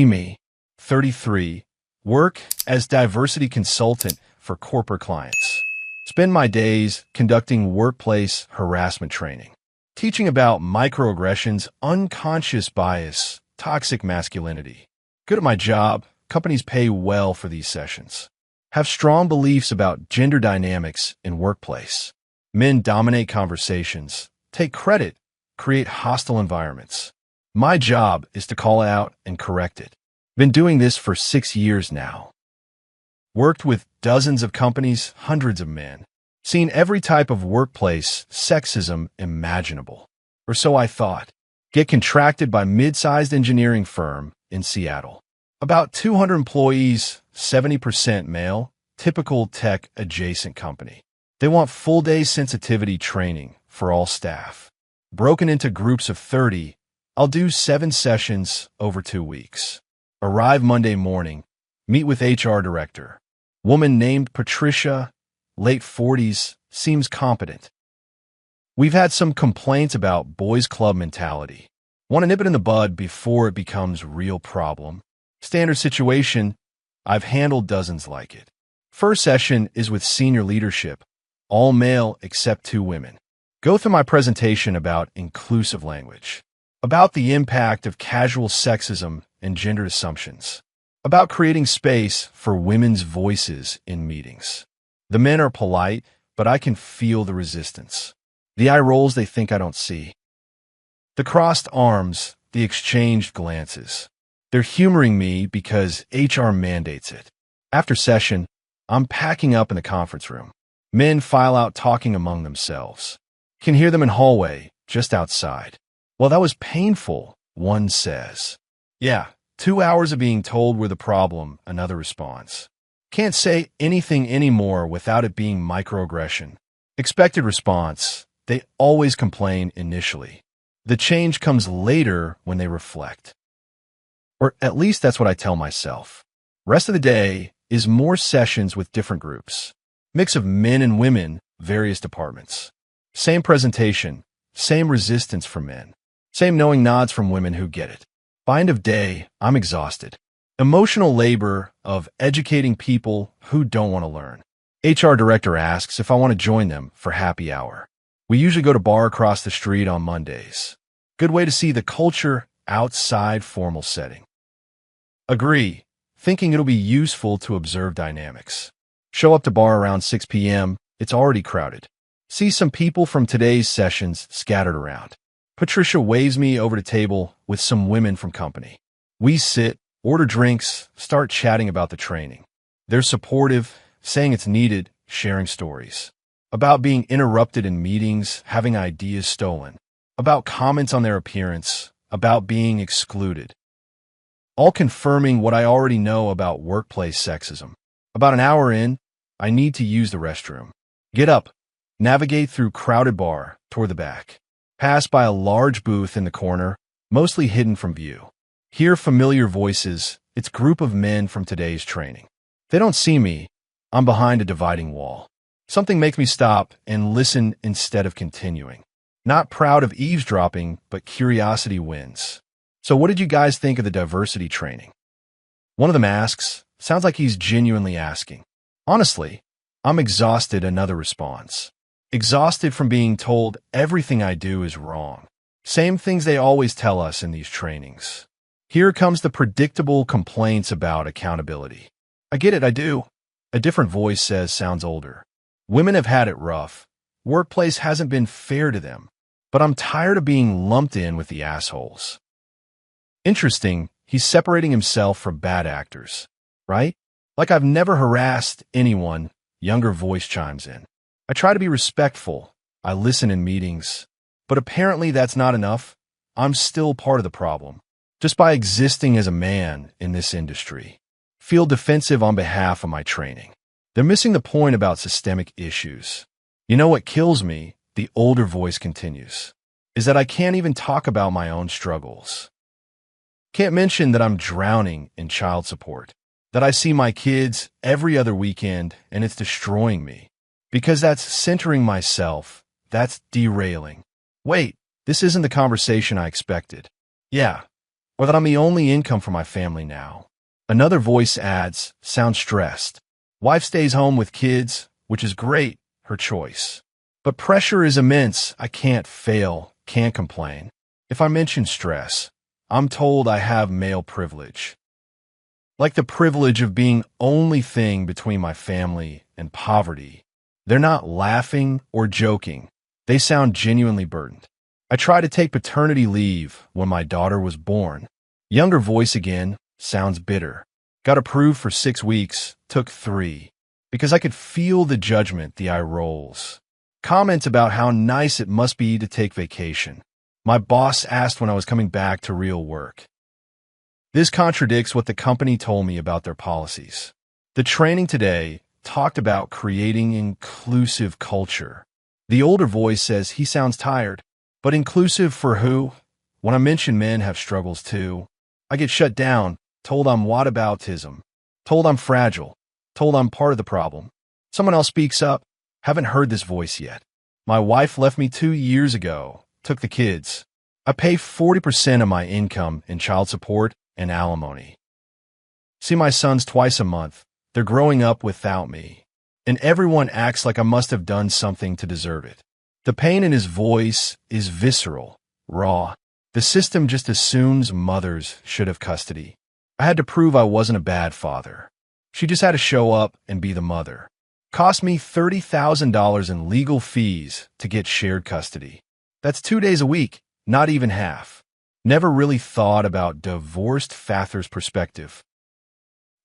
Me, 33, work as diversity consultant for corporate clients. Spend my days conducting workplace harassment training, teaching about microaggressions, unconscious bias, toxic masculinity. Good at my job, companies pay well for these sessions. Have strong beliefs about gender dynamics in workplace. Men dominate conversations, take credit, create hostile environments. My job is to call it out and correct it. Been doing this for 6 years now. Worked with dozens of companies, hundreds of men. Seen every type of workplace sexism imaginable. Or so I thought. Get contracted by mid-sized engineering firm in Seattle. About 200 employees, 70% male, typical tech-adjacent company. They want full-day sensitivity training for all staff. Broken into groups of 30, I'll do 7 sessions over 2 weeks. Arrive Monday morning, meet with HR director. Woman named Patricia, late 40s, seems competent. We've had some complaints about boys' club mentality. Want to nip it in the bud before it becomes real problem. Standard situation, I've handled dozens like it. First session is with senior leadership, all male except 2 women. Go through my presentation about inclusive language, about the impact of casual sexism and gender assumptions, about creating space for women's voices in meetings. The men are polite, but I can feel the resistance. The eye rolls they think I don't see. The crossed arms, the exchanged glances. They're humoring me because HR mandates it. After session, I'm packing up in the conference room. Men file out talking among themselves. Can hear them in hallway, just outside. Well, that was painful, one says. Yeah, 2 hours of being told we're the problem, another responds. Can't say anything anymore without it being microaggression. Expected response, they always complain initially. The change comes later when they reflect. Or at least that's what I tell myself. Rest of the day is more sessions with different groups. Mix of men and women, various departments. Same presentation, same resistance from men. Same knowing nods from women who get it. By end of day, I'm exhausted. Emotional labor of educating people who don't want to learn. HR director asks if I want to join them for happy hour. We usually go to bar across the street on Mondays. Good way to see the culture outside formal setting. Agree, thinking it'll be useful to observe dynamics. Show up to bar around 6 p.m., it's already crowded. See some people from today's sessions scattered around. Patricia waves me over to table with some women from company. We sit, order drinks, start chatting about the training. They're supportive, saying it's needed, sharing stories. About being interrupted in meetings, having ideas stolen. About comments on their appearance, about being excluded. All confirming what I already know about workplace sexism. About an hour in, I need to use the restroom. Get up, navigate through crowded bar, toward the back. Pass by a large booth in the corner, mostly hidden from view. Hear familiar voices, it's group of men from today's training. They don't see me, I'm behind a dividing wall. Something makes me stop and listen instead of continuing. Not proud of eavesdropping, but curiosity wins. So what did you guys think of the diversity training? One of them asks, sounds like he's genuinely asking. Honestly, I'm exhausted, another response. Exhausted from being told everything I do is wrong. Same things they always tell us in these trainings. Here comes the predictable complaints about accountability. I get it, I do. A different voice says, sounds older. Women have had it rough. Workplace hasn't been fair to them. But I'm tired of being lumped in with the assholes. Interesting, he's separating himself from bad actors, right? Like I've never harassed anyone, younger voice chimes in. I try to be respectful. I listen in meetings. But apparently that's not enough. I'm still part of the problem. Just by existing as a man in this industry. Feel defensive on behalf of my training. They're missing the point about systemic issues. You know what kills me, the older voice continues, is that I can't even talk about my own struggles. Can't mention that I'm drowning in child support, that I see my kids every other weekend and it's destroying me. Because that's centering myself, that's derailing. Wait, this isn't the conversation I expected. Yeah, or that I'm the only income for my family now. Another voice adds, sounds stressed. Wife stays home with kids, which is great, her choice. But pressure is immense. I can't fail, can't complain. If I mention stress, I'm told I have male privilege. Like the privilege of being only thing between my family and poverty. They're not laughing or joking. They sound genuinely burdened. I tried to take paternity leave when my daughter was born. Younger voice again, sounds bitter. Got approved for 6 weeks, took 3. Because I could feel the judgment, the eye rolls. Comments about how nice it must be to take vacation. My boss asked when I was coming back to real work. This contradicts what the company told me about their policies. The training today talked about creating inclusive culture. The older voice says he sounds tired, but inclusive for who? When I mention men have struggles too, I get shut down, told I'm whataboutism, told I'm fragile, told I'm part of the problem. Someone else speaks up, haven't heard this voice yet. My wife left me 2 years ago, took the kids. I pay 40% of my income in child support and alimony. See my sons twice a month. They're growing up without me. And everyone acts like I must have done something to deserve it. The pain in his voice is visceral, raw. The system just assumes mothers should have custody. I had to prove I wasn't a bad father. She just had to show up and be the mother. Cost me $30,000 in legal fees to get shared custody. That's 2 days a week, not even half. Never really thought about divorced father's perspective.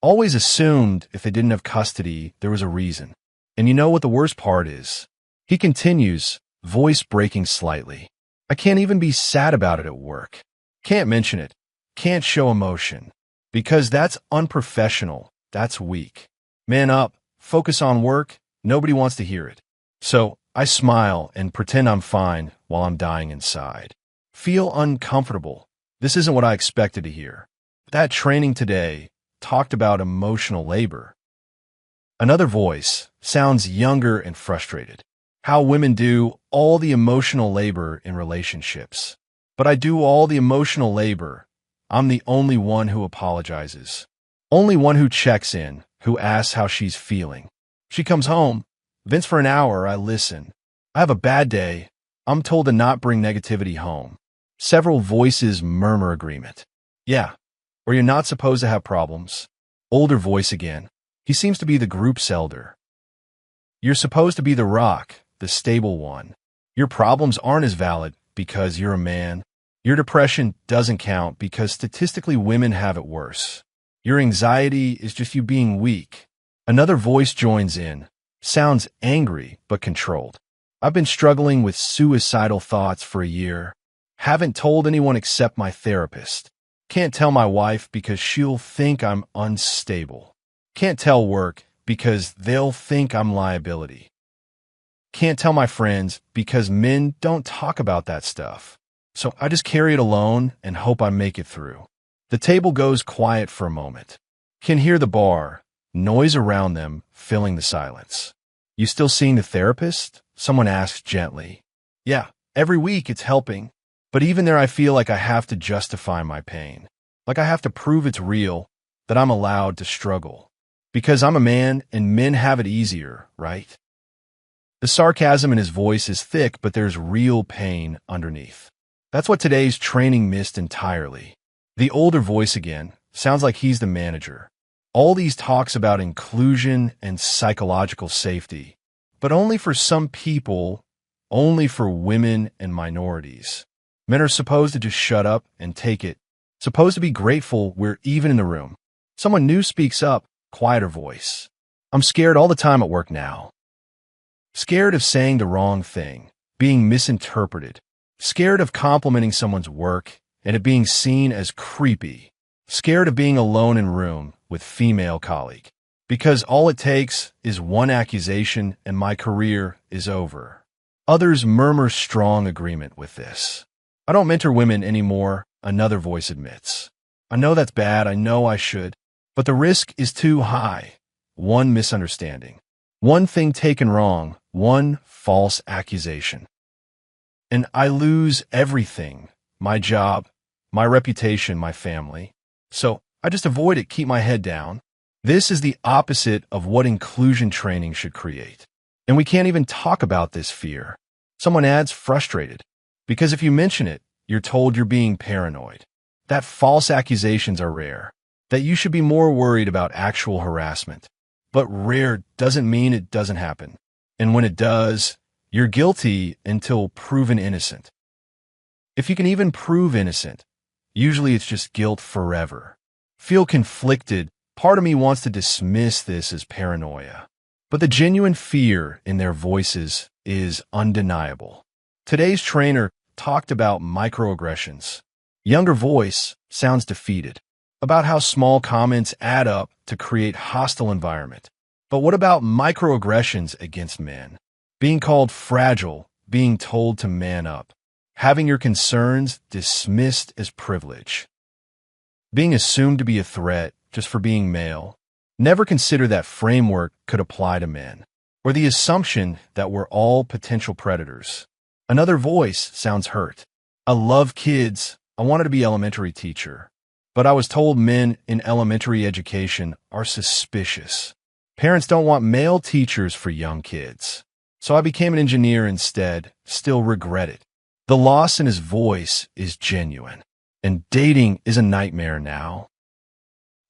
Always assumed if they didn't have custody, there was a reason. And you know what the worst part is? He continues, voice breaking slightly. I can't even be sad about it at work. Can't mention it. Can't show emotion. Because that's unprofessional. That's weak. Man up. Focus on work. Nobody wants to hear it. So I smile and pretend I'm fine while I'm dying inside. Feel uncomfortable. This isn't what I expected to hear. That training today talked about emotional labor. Another voice sounds younger and frustrated. How women do all the emotional labor in relationships. But I do all the emotional labor. I'm the only one who apologizes. Only one who checks in, who asks how she's feeling. She comes home. Vents for an hour, I listen. I have a bad day. I'm told to not bring negativity home. Several voices murmur agreement. Yeah, or you're not supposed to have problems. Older voice again. He seems to be the group's elder. You're supposed to be the rock, the stable one. Your problems aren't as valid because you're a man. Your depression doesn't count because statistically women have it worse. Your anxiety is just you being weak. Another voice joins in. Sounds angry but controlled. I've been struggling with suicidal thoughts for a year. Haven't told anyone except my therapist. Can't tell my wife because she'll think I'm unstable. Can't tell work because they'll think I'm liability. Can't tell my friends because men don't talk about that stuff. So I just carry it alone and hope I make it through. The table goes quiet for a moment. Can hear the bar, noise around them, filling the silence. You still seeing the therapist? Someone asks gently. Yeah, every week it's helping. But even there I feel like I have to justify my pain. Like I have to prove it's real, that I'm allowed to struggle. Because I'm a man and men have it easier, right? The sarcasm in his voice is thick, but there's real pain underneath. That's what today's training missed entirely. The older voice again sounds like he's the manager. All these talks about inclusion and psychological safety, but only for some people, only for women and minorities. Men are supposed to just shut up and take it. Supposed to be grateful we're even in the room. Someone new speaks up, quieter voice. I'm scared all the time at work now. Scared of saying the wrong thing, being misinterpreted. Scared of complimenting someone's work and it being seen as creepy. Scared of being alone in room with female colleague. Because all it takes is one accusation and my career is over. Others murmur strong agreement with this. I don't mentor women anymore, another voice admits. I know that's bad, I know I should, but the risk is too high. One misunderstanding. One thing taken wrong, one false accusation. And I lose everything. My job, my reputation, my family. So I just avoid it, keep my head down. This is the opposite of what inclusion training should create. And we can't even talk about this fear. Someone adds frustrated, because if you mention it, you're told you're being paranoid, that false accusations are rare, that you should be more worried about actual harassment. But rare doesn't mean it doesn't happen. And when it does, you're guilty until proven innocent. If you can even prove innocent, usually it's just guilt forever. Feel conflicted. Part of me wants to dismiss this as paranoia. But the genuine fear in their voices is undeniable. Today's trainer talked about microaggressions. Younger voice sounds defeated, about how small comments add up to create hostile environment. But what about microaggressions against men? Being called fragile, being told to man up, having your concerns dismissed as privilege, being assumed to be a threat just for being male. Never consider that framework could apply to men, or the assumption that we're all potential predators. Another voice sounds hurt. I love kids. I wanted to be elementary teacher, but I was told men in elementary education are suspicious. Parents don't want male teachers for young kids. So I became an engineer instead, still regret it. The loss in his voice is genuine, and dating is a nightmare now.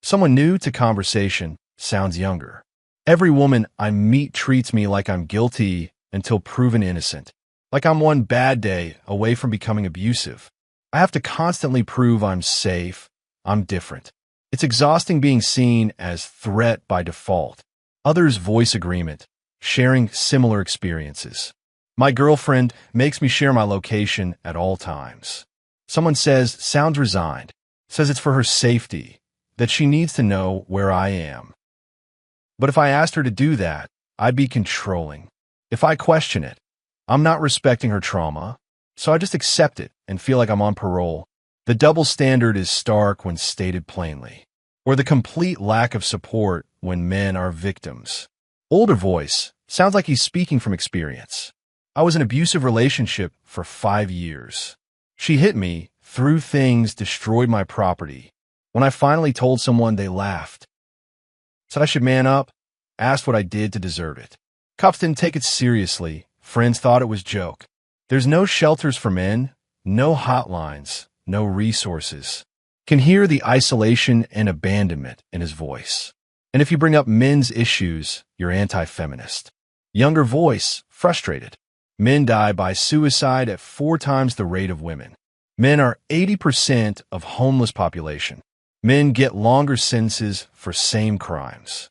Someone new to conversation sounds younger. Every woman I meet treats me like I'm guilty until proven innocent, like I'm one bad day away from becoming abusive. I have to constantly prove I'm safe, I'm different. It's exhausting being seen as threat by default. Others voice agreement, sharing similar experiences. My girlfriend makes me share my location at all times. Someone says, sounds resigned, says it's for her safety, that she needs to know where I am. But if I asked her to do that, I'd be controlling. If I question it, I'm not respecting her trauma, so I just accept it and feel like I'm on parole. The double standard is stark when stated plainly, or the complete lack of support when men are victims. Older voice sounds like he's speaking from experience. I was in an abusive relationship for 5 years. She hit me, threw things, destroyed my property. When I finally told someone, they laughed. Said I should man up, asked what I did to deserve it. Cops didn't take it seriously. Friends thought it was joke. There's no shelters for men, no hotlines, no resources. Can hear the isolation and abandonment in his voice. And if you bring up men's issues, you're anti-feminist. Younger voice, frustrated. Men die by suicide at 4 times the rate of women. Men are 80% of homeless population. Men get longer sentences for same crimes.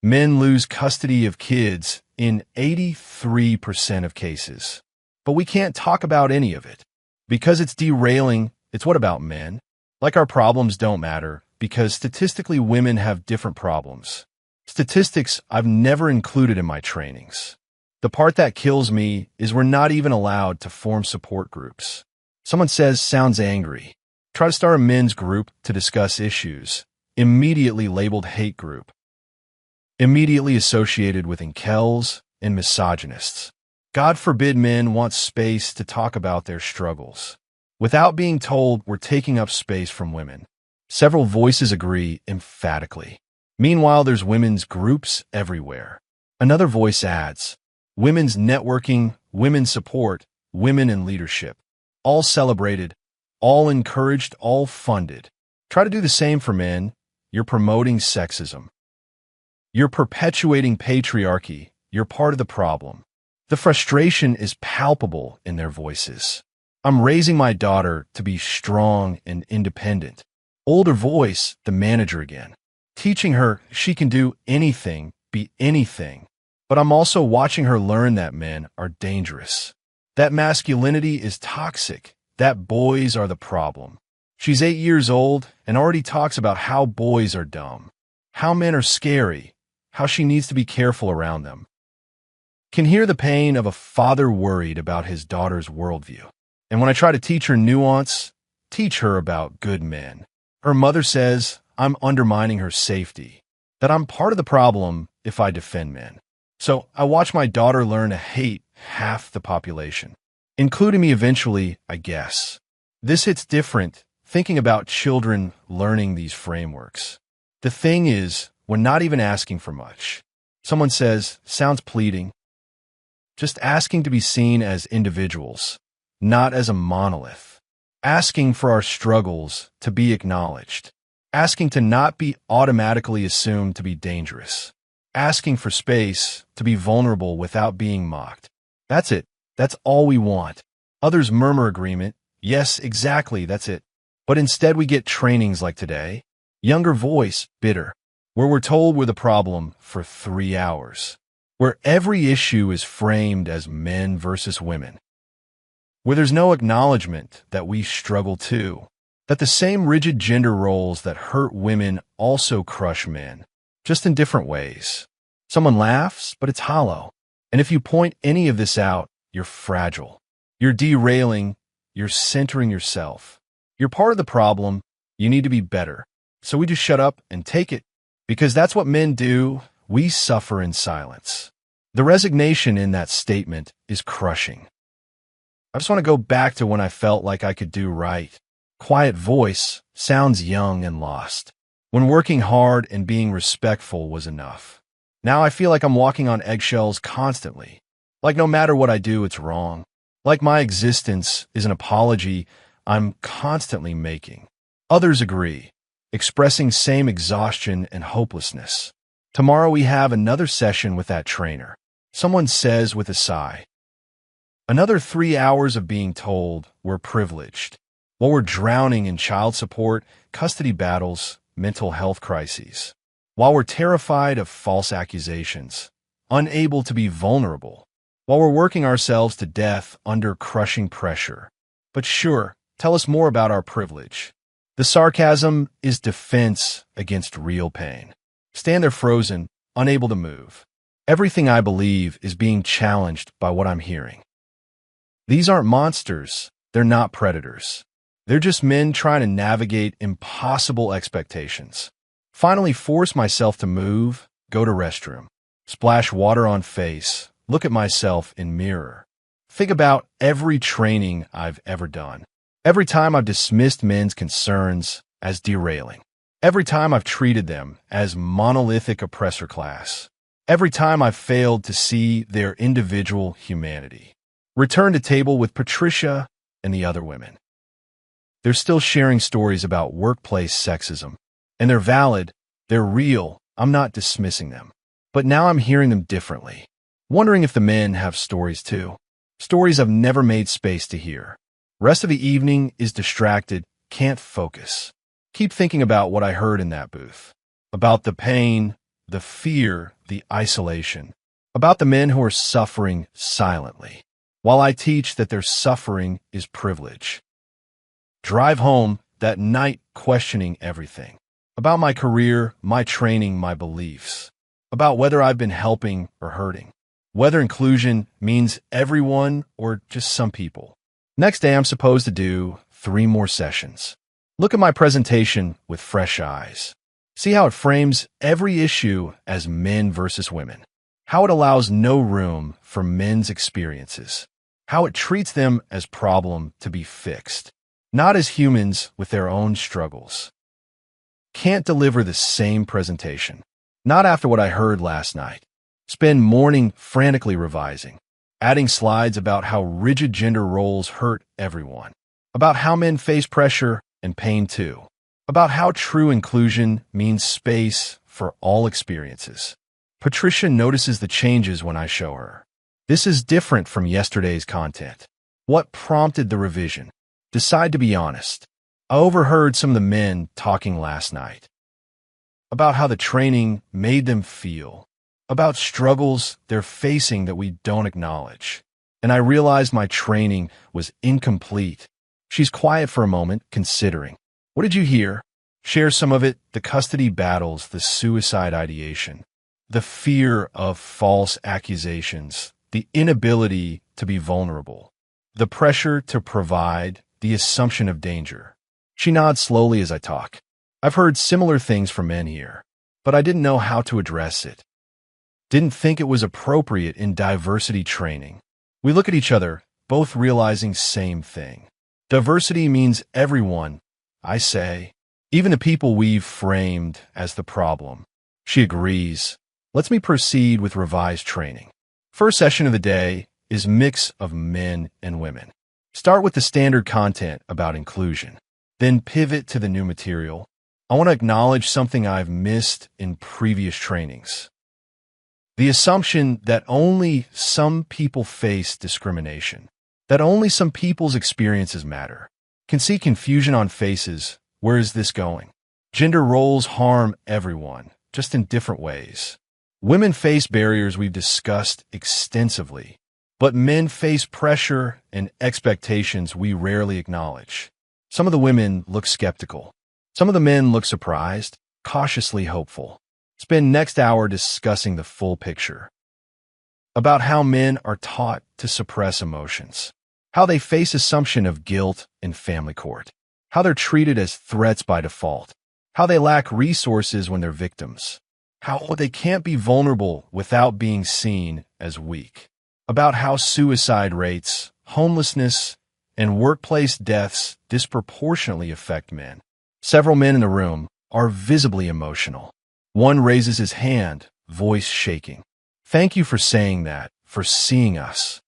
Men lose custody of kids in 83% of cases. But we can't talk about any of it. Because it's derailing, it's what about men? Like our problems don't matter, because statistically women have different problems. Statistics I've never included in my trainings. The part that kills me is we're not even allowed to form support groups. Someone says, sounds angry. Try to start a men's group to discuss issues. Immediately labeled hate group. Immediately associated with incels and misogynists. God forbid men want space to talk about their struggles. Without being told we're taking up space from women. Several voices agree emphatically. Meanwhile, there's women's groups everywhere. Another voice adds, women's networking, women's support, women in leadership. All celebrated, all encouraged, all funded. Try to do the same for men. You're promoting sexism. You're perpetuating patriarchy. You're part of the problem. The frustration is palpable in their voices. I'm raising my daughter to be strong and independent. Older voice, the manager again. Teaching her she can do anything, be anything. But I'm also watching her learn that men are dangerous. That masculinity is toxic. That boys are the problem. She's 8 years old and already talks about how boys are dumb, how men are scary, how she needs to be careful around them. Can hear the pain of a father worried about his daughter's worldview. And when I try to teach her nuance, teach her about good men, her mother says I'm undermining her safety, that I'm part of the problem if I defend men. So I watch my daughter learn to hate half the population, including me eventually, I guess. This hits different thinking about children learning these frameworks. The thing is, when not even asking for much, someone says, sounds pleading, just asking to be seen as individuals, not as a monolith, asking for our struggles to be acknowledged, asking to not be automatically assumed to be dangerous, asking for space to be vulnerable without being mocked. That's it. That's all we want. Others murmur agreement. Yes, exactly, that's it. But instead we get trainings like today, younger voice, bitter, where we're told we're the problem for 3 hours, where every issue is framed as men versus women, where there's no acknowledgement that we struggle too, that the same rigid gender roles that hurt women also crush men, just in different ways. Someone laughs, but it's hollow. And if you point any of this out, you're fragile. You're derailing. You're centering yourself. You're part of the problem. You need to be better. So we just shut up and take it. Because that's what men do. We suffer in silence. The resignation in that statement is crushing. I just want to go back to when I felt like I could do right. Quiet voice sounds young and lost. When working hard and being respectful was enough. Now I feel like I'm walking on eggshells constantly. Like no matter what I do, it's wrong. Like my existence is an apology I'm constantly making. Others agree, expressing same exhaustion and hopelessness. Tomorrow we have another session with that trainer. Someone says with a sigh. Another 3 hours of being told we're privileged, while we're drowning in child support, custody battles, mental health crises. While we're terrified of false accusations, unable to be vulnerable. While we're working ourselves to death under crushing pressure. But sure, tell us more about our privilege. The sarcasm is defense against real pain. Stand there frozen, unable to move. Everything I believe is being challenged by what I'm hearing. These aren't monsters. They're not predators. They're just men trying to navigate impossible expectations. Finally force myself to move, go to restroom, splash water on face, look at myself in mirror. Think about every training I've ever done. Every time I've dismissed men's concerns as derailing. Every time I've treated them as monolithic oppressor class. Every time I've failed to see their individual humanity. Return to table with Patricia and the other women. They're still sharing stories about workplace sexism. And they're valid. They're real. I'm not dismissing them. But now I'm hearing them differently. Wondering if the men have stories too. Stories I've never made space to hear. Rest of the evening is distracted, can't focus. Keep thinking about what I heard in that booth. About the pain, the fear, the isolation. About the men who are suffering silently. While I teach that their suffering is privilege. Drive home that night questioning everything. About my career, my training, my beliefs. About whether I've been helping or hurting. Whether inclusion means everyone or just some people. Next day, I'm supposed to do 3 more sessions. Look at my presentation with fresh eyes. See how it frames every issue as men versus women. How it allows no room for men's experiences. How it treats them as problem to be fixed, not as humans with their own struggles. Can't deliver the same presentation. Not after what I heard last night. Spend morning frantically revising, adding slides about how rigid gender roles hurt everyone, about how men face pressure and pain too, about how true inclusion means space for all experiences. Patricia notices the changes when I show her. This is different from yesterday's content. What prompted the revision? Decide to be honest. I overheard some of the men talking last night about how the training made them feel, about struggles they're facing that we don't acknowledge. And I realized my training was incomplete. She's quiet for a moment, considering. What did you hear? Share some of it, the custody battles, the suicide ideation, the fear of false accusations, the inability to be vulnerable, the pressure to provide, the assumption of danger. She nods slowly as I talk. I've heard similar things from men here, but I didn't know how to address it. Didn't think it was appropriate in diversity training. We look at each other, both realizing same thing. Diversity means everyone, I say, even the people we've framed as the problem. She agrees. Lets me proceed with revised training. First session of the day is mix of men and women. Start with the standard content about inclusion, then pivot to the new material. I want to acknowledge something I've missed in previous trainings. The assumption that only some people face discrimination, that only some people's experiences matter. Can see confusion on faces. Where is this going? Gender roles harm everyone, just in different ways. Women face barriers we've discussed extensively, but men face pressure and expectations we rarely acknowledge. Some of the women look skeptical. Some of the men look surprised, cautiously hopeful. Spend next hour discussing the full picture. About how men are taught to suppress emotions, how they face assumption of guilt in family court, how they're treated as threats by default, how they lack resources when they're victims, how they can't be vulnerable without being seen as weak, about how suicide rates, homelessness, and workplace deaths disproportionately affect men. Several men in the room are visibly emotional. One raises his hand, voice shaking. Thank you for saying that, for seeing us.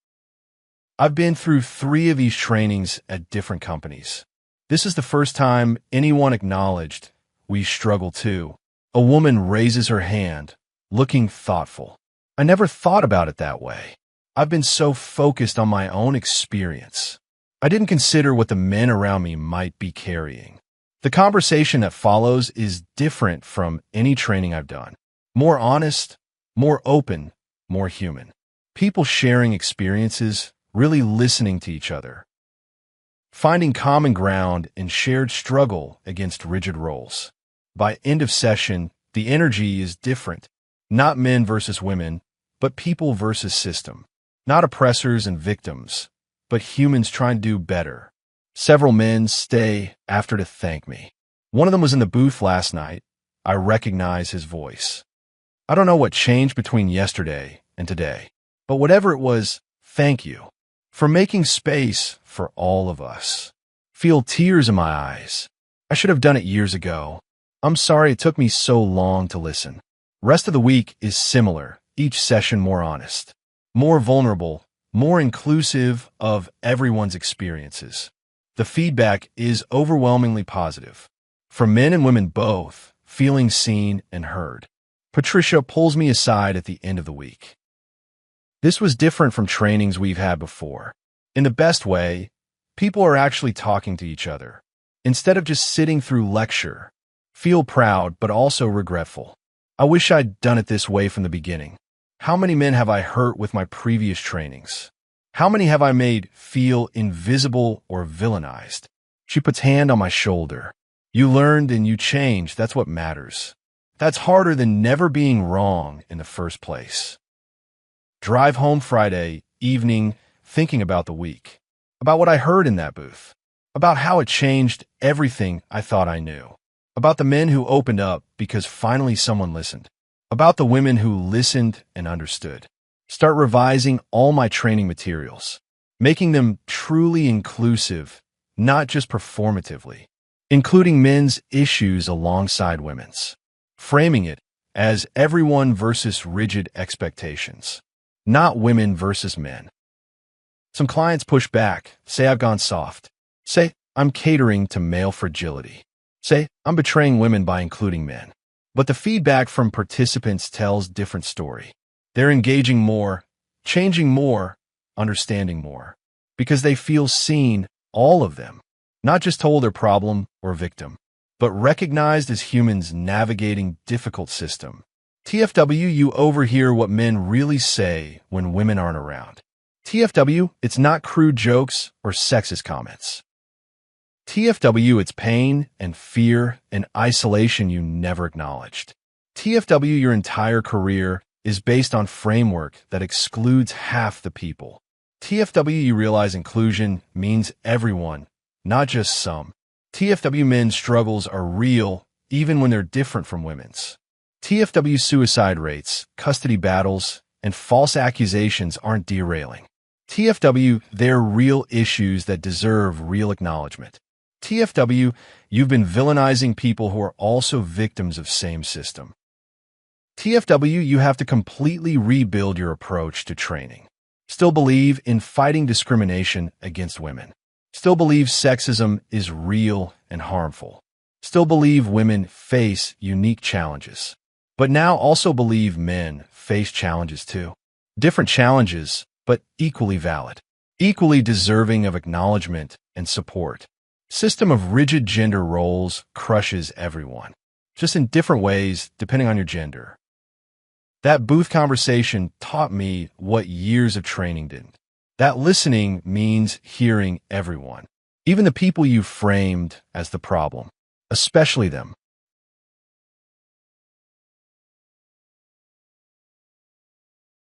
I've been through 3 of these trainings at different companies. This is the first time anyone acknowledged we struggle too. A woman raises her hand, looking thoughtful. I never thought about it that way. I've been so focused on my own experience. I didn't consider what the men around me might be carrying. The conversation that follows is different from any training I've done. More honest, more open, more human. People sharing experiences, really listening to each other. Finding common ground in shared struggle against rigid roles. By end of session, the energy is different. Not men versus women, but people versus system. Not oppressors and victims, but humans trying to do better. Several men stay after to thank me. One of them was in the booth last night. I recognize his voice. I don't know what changed between yesterday and today, but whatever it was, thank you for making space for all of us. Feel tears in my eyes. I should have done it years ago. I'm sorry it took me so long to listen. Rest of the week is similar, each session more honest, more vulnerable, more inclusive of everyone's experiences. The feedback is overwhelmingly positive. From men and women both, feeling seen and heard. Patricia pulls me aside at the end of the week. This was different from trainings we've had before. In the best way, people are actually talking to each other. Instead of just sitting through lecture, feel proud but also regretful. I wish I'd done it this way from the beginning. How many men have I hurt with my previous trainings? How many have I made feel invisible or villainized? She puts hand on my shoulder. You learned and you changed. That's what matters. That's harder than never being wrong in the first place. Drive home Friday evening thinking about the week, about what I heard in that booth, about how it changed everything I thought I knew, about the men who opened up because finally someone listened, about the women who listened and understood. Start revising all my training materials, making them truly inclusive, not just performatively, including men's issues alongside women's, framing it as everyone versus rigid expectations, not women versus men. Some clients push back, say I've gone soft, say I'm catering to male fragility, say I'm betraying women by including men. But the feedback from participants tells a different story. They're engaging more, changing more, understanding more, because they feel seen, all of them, not just told they're problem or victim, but recognized as humans navigating difficult system. TFW, you overhear what men really say when women aren't around. TFW, it's not crude jokes or sexist comments. TFW, it's pain and fear and isolation you never acknowledged. TFW, your entire career is based on framework that excludes half the people. TFW, you realize inclusion means everyone, not just some. TFW, men's struggles are real even when they're different from women's. TFW, suicide rates, custody battles, and false accusations aren't derailing. TFW, they're real issues that deserve real acknowledgement. TFW, you've been villainizing people who are also victims of same system. TFW, you have to completely rebuild your approach to training. Still believe in fighting discrimination against women. Still believe sexism is real and harmful. Still believe women face unique challenges. But now also believe men face challenges too. Different challenges, but equally valid. Equally deserving of acknowledgement and support. System of rigid gender roles crushes everyone, just in different ways depending on your gender. That booth conversation taught me what years of training didn't. That listening means hearing everyone, even the people you framed as the problem, especially them.